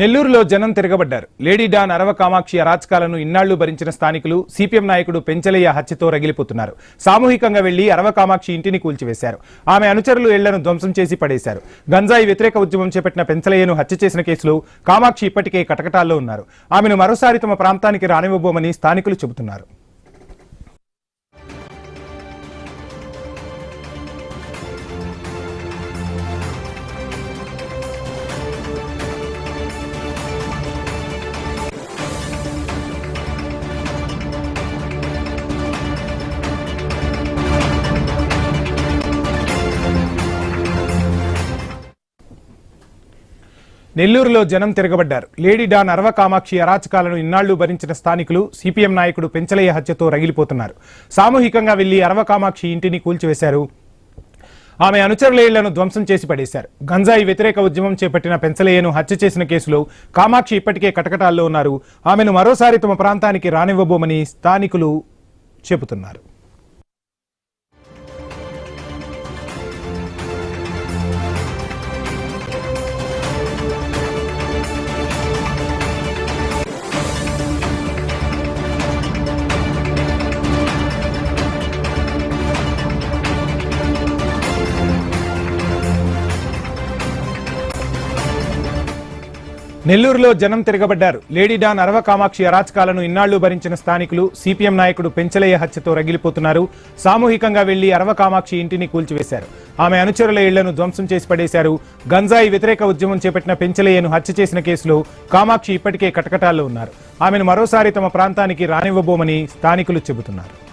నెల్లూరులో జనం తిరగబడ్డారు. Lady don అరవ కామాక్షి అరాచకాలను ఇన్నాళ్లు భరించిన స్థానికులు సిపిఎం నాయకుడు పెంచలయ్య హత్యతో రగిలిపోతున్నారు. సామూహికంగా వెళ్లి అరవ కామాక్షి ఇంటిని కూల్చివేశారు. ఆమె అనుచరులు ఇళ్లను ధ్వంసం చేసి పడేశారు. గంజాయి వ్యతిరేక ఉద్యమం చేపట్టిన పెంచలయ్యను హత్య చేసిన కేసులో కామాక్షి ఇప్పటికే కటకటాల్లో ఉన్నారు. ఆమెను మరోసారి తమ ప్రాంతానికి రానివ్వబోమని స్థానికులు చెబుతున్నారు. నెల్లూరులో జనం తిరగబడ్డారు. లేడీ డాన్ అరవ కామాక్షి అరాచకాలను ఇన్నాళ్లు భరించిన స్థానికులు సిపిఎం నాయకుడు పెంచలయ్య హత్యతో రగిలిపోతున్నారు. సామూహికంగా వెళ్లి అరవ కామాక్షి ఇంటిని కూల్చివేశారు. ఆమె అనుచరుల ఇళ్లను ధ్వంసం చేసి పడేశారు. గంజాయి వ్యతిరేక ఉద్యమం చేపట్టిన పెంచలయ్యను హత్య చేసిన కేసులో కామాక్షి ఇప్పటికే కటకటాల్లో ఉన్నారు. ఆమెను మరోసారి తమ ప్రాంతానికి రానివ్వబోమని స్థానికులు చెబుతున్నారు. నెల్లూరులో జనం తిరగబడ్డారు. లేడీ డాన్ అరవ కామాక్షి అరాచకాలను ఇన్నాళ్లు భరించిన స్థానికులు సిపిఎం నాయకుడు పెంచలయ్య హత్యతో రగిలిపోతున్నారు. సామూహికంగా వెళ్లి అరవ కామాక్షి ఇంటిని కూల్చివేశారు. ఆమె అనుచరుల ఇళ్లను ధ్వంసం చేసి పడేశారు. గంజాయి వ్యతిరేక ఉద్యమం చేపట్టిన పెంచలయ్యను హత్య చేసిన కేసులో కామాక్షి ఇప్పటికే కటకటాల్లో ఉన్నారు. ఆమెను మరోసారి తమ ప్రాంతానికి రానివ్వబోమని స్థానికులు చెబుతున్నారు.